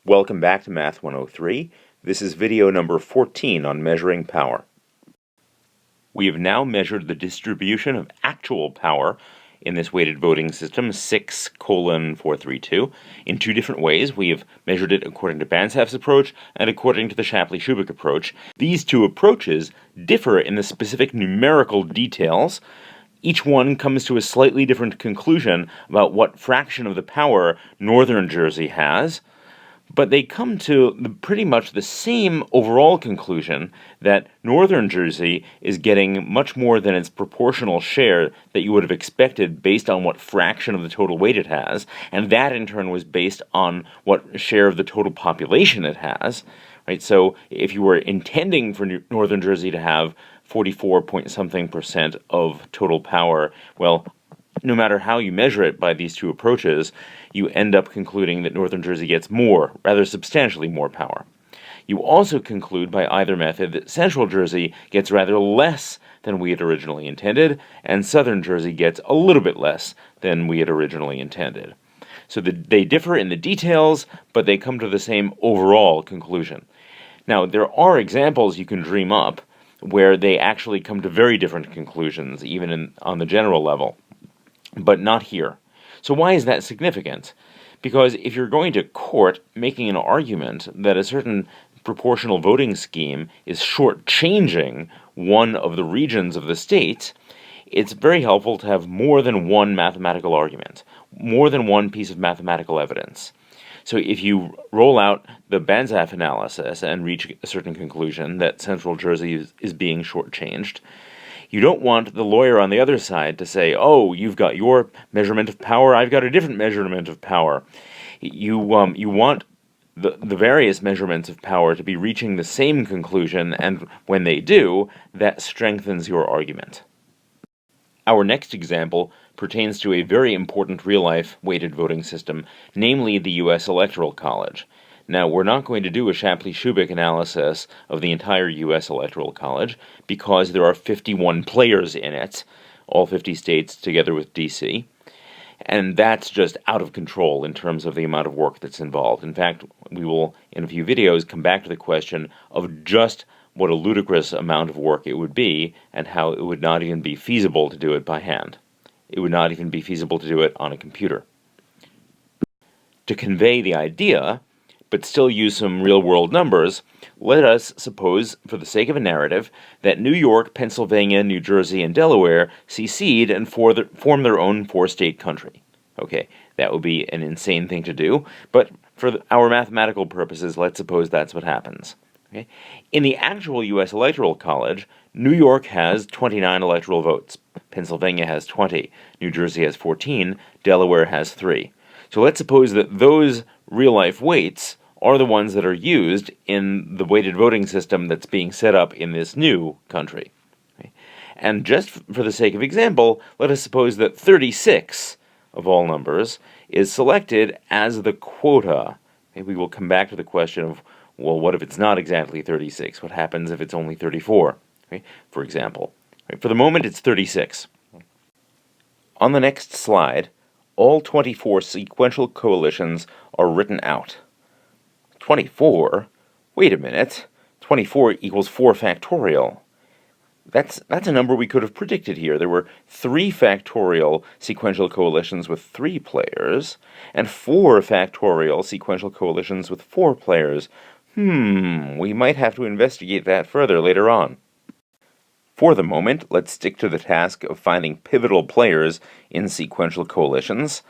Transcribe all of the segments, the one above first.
Welcome back to Math 103. This is video number 14 on measuring power. We have now measured the distribution of actual power in this weighted voting system, 6:432, in two different ways. We have measured it according to Banzhaf's approach and according to the Shapley-Shubik approach. These two approaches differ in the specific numerical details. Each one comes to a slightly different conclusion about what fraction of the power northern Jersey has, but they come to pretty much the same overall conclusion that northern Jersey is getting much more than its proportional share that you would have expected based on what fraction of the total weight it has, and that in turn was based on what share of the total population it has. Right? So if you were intending for northern Jersey to have 44-point-something% of total power, well, no matter how you measure it by these two approaches, you end up concluding that northern Jersey gets more, rather substantially more power. You also conclude by either method that central Jersey gets rather less than we had originally intended, and southern Jersey gets a little bit less than we had originally intended. So they differ in the details, but they come to the same overall conclusion. Now, there are examples you can dream up where they actually come to very different conclusions, even on the general level, but not here. So why is that significant? Because if you're going to court making an argument that a certain proportional voting scheme is shortchanging one of the regions of the state, it's very helpful to have more than one mathematical argument, more than one piece of mathematical evidence. So if you roll out the Banzhaf analysis and reach a certain conclusion that central Jersey is being shortchanged, you don't want the lawyer on the other side to say, oh, you've got your measurement of power, I've got a different measurement of power. You want the various measurements of power to be reaching the same conclusion, and when they do, that strengthens your argument. Our next example pertains to a very important real-life weighted voting system, namely the U.S. Electoral College. Now, we're not going to do a Shapley-Shubik analysis of the entire U.S. Electoral College because there are 51 players in it, all 50 states together with D.C., and that's just out of control in terms of the amount of work that's involved. In fact, we will, in a few videos, come back to the question of just what a ludicrous amount of work it would be and how it would not even be feasible to do it by hand. It would not even be feasible to do it on a computer. To convey the idea, but still use some real-world numbers, let us suppose, for the sake of a narrative, that New York, Pennsylvania, New Jersey, and Delaware secede and form their own four-state country. Okay, that would be an insane thing to do, but for our mathematical purposes, let's suppose that's what happens. Okay? In the actual U.S. Electoral College, New York has 29 electoral votes, Pennsylvania has 20, New Jersey has 14, Delaware has 3. So let's suppose that those real-life weights are the ones that are used in the weighted voting system that's being set up in this new country. Okay? And just for the sake of example, let us suppose that 36 of all numbers is selected as the quota. Okay? We will come back to the question of, well, what if it's not exactly 36? What happens if it's only 34, okay? For example. Right? For the moment, it's 36. On the next slide, all 24 sequential coalitions are written out. 24? Wait a minute. 24 equals 4 factorial. That's a number we could have predicted here. There were 3 factorial sequential coalitions with 3 players, and 4 factorial sequential coalitions with 4 players. We might have to investigate that further later on. For the moment, let's stick to the task of finding pivotal players in sequential coalitions,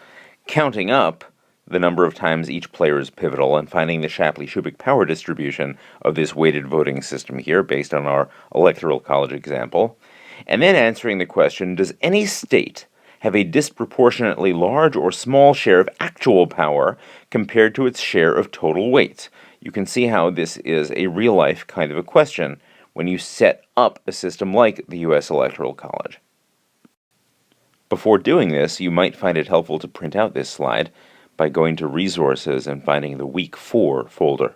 counting up the number of times each player is pivotal, and finding the Shapley-Shubik power distribution of this weighted voting system here, based on our Electoral College example, and then answering the question, does any state have a disproportionately large or small share of actual power compared to its share of total weight? You can see how this is a real-life kind of a question when you set up a system like the U.S. Electoral College. Before doing this, you might find it helpful to print out this slide by going to Resources and finding the Week 4 folder.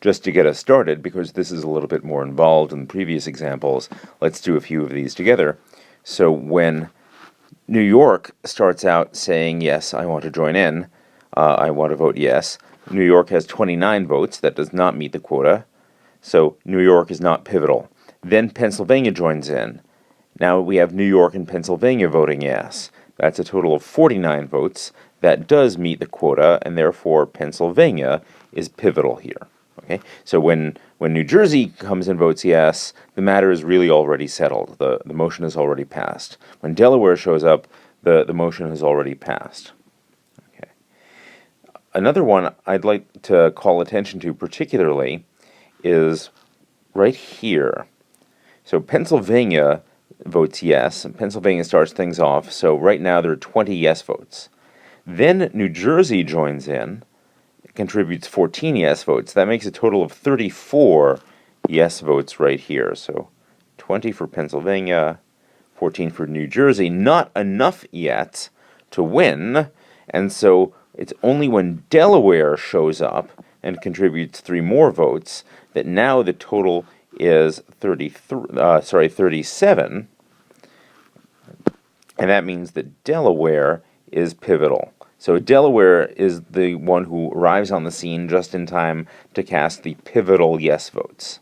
Just to get us started, because this is a little bit more involved than the previous examples, let's do a few of these together. So when New York starts out saying, yes, I want to join in, I want to vote yes, New York has 29 votes. That does not meet the quota. So New York is not pivotal. Then Pennsylvania joins in. Now we have New York and Pennsylvania voting yes. That's a total of 49 votes. That does meet the quota, and therefore Pennsylvania is pivotal here. Okay? So when New Jersey comes and votes yes, the matter is really already settled. The motion is already passed. When Delaware shows up, the motion has already passed. Okay. Another one I'd like to call attention to particularly is right here. So Pennsylvania votes yes, and Pennsylvania starts things off. So right now there are 20 yes votes. Then New Jersey joins in, contributes 14 yes votes. That makes a total of 34 yes votes right here. So 20 for Pennsylvania, 14 for New Jersey. Not enough yet to win, and so it's only when Delaware shows up and contributes 3 more votes that now the total is 37, and that means that Delaware is pivotal. So Delaware is the one who arrives on the scene just in time to cast the pivotal yes votes.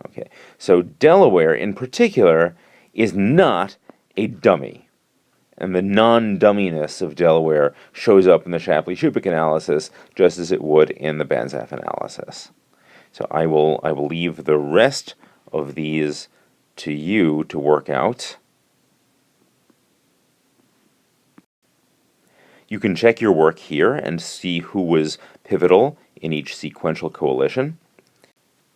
Okay, so Delaware in particular is not a dummy. And the non-dumminess of Delaware shows up in the Shapley-Shubik analysis just as it would in the Banzhaf analysis. So I will leave the rest of these to you to work out. You can check your work here and see who was pivotal in each sequential coalition.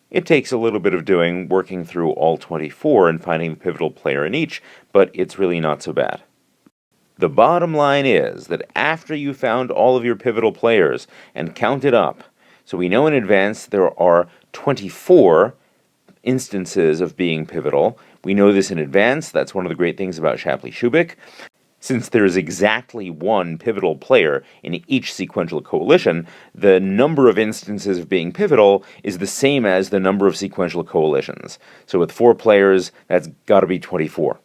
It takes a little bit of doing, working through all 24 and finding the pivotal player in each, but it's really not so bad. The bottom line is that after you found all of your pivotal players and counted up, so we know in advance there are 24 instances of being pivotal. We know this in advance. That's one of the great things about Shapley-Shubik. Since there is exactly one pivotal player in each sequential coalition, the number of instances of being pivotal is the same as the number of sequential coalitions. So with 4 players, that's got to be 24.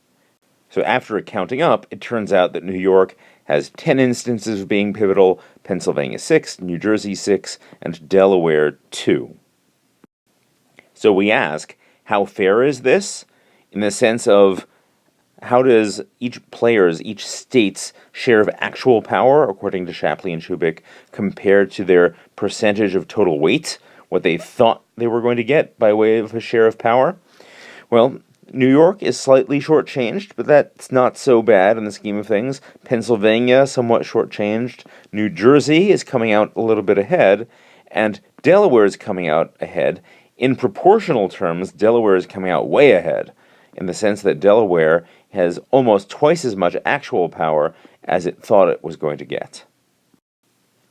So after counting up, it turns out that New York has 10 instances of being pivotal, Pennsylvania 6, New Jersey 6, and Delaware 2. So we ask, how fair is this? In the sense of, how does each state's share of actual power, according to Shapley and Shubik, compare to their percentage of total weight, what they thought they were going to get by way of a share of power? Well, New York is slightly shortchanged, but that's not so bad in the scheme of things. Pennsylvania, somewhat shortchanged. New Jersey is coming out a little bit ahead, and Delaware is coming out ahead. In proportional terms, Delaware is coming out way ahead, in the sense that Delaware has almost twice as much actual power as it thought it was going to get.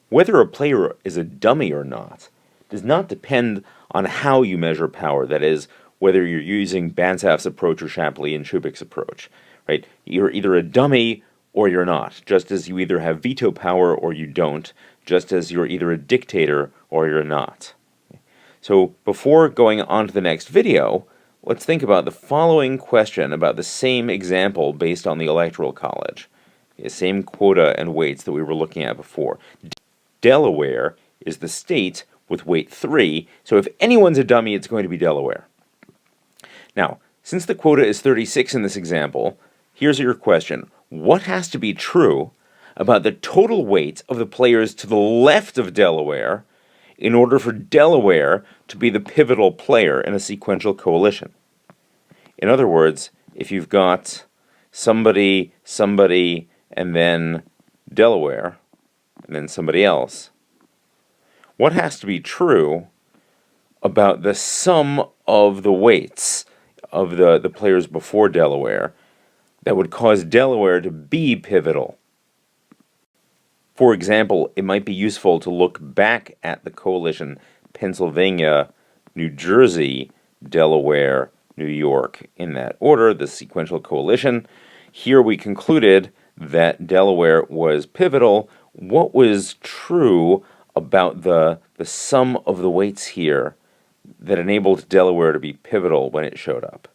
Whether a player is a dummy or not does not depend on how you measure power, that is, whether you're using Banzhaf's approach or Shapley and Shubik's approach. Right? You're either a dummy or you're not, just as you either have veto power or you don't, just as you're either a dictator or you're not. So before going on to the next video, let's think about the following question about the same example based on the Electoral College. The same quota and weights that we were looking at before. Delaware is the state with weight 3, so if anyone's a dummy, it's going to be Delaware. Now, since the quota is 36 in this example, here's your question. What has to be true about the total weight of the players to the left of Delaware in order for Delaware to be the pivotal player in a sequential coalition? In other words, if you've got somebody, and then Delaware, and then somebody else, what has to be true about the sum of the weights of the players before Delaware that would cause Delaware to be pivotal? For example, it might be useful to look back at the coalition Pennsylvania, New Jersey, Delaware, New York, in that order, the sequential coalition. Here we concluded that Delaware was pivotal. What was true about the sum of the weights here that enabled Delaware to be pivotal when it showed up?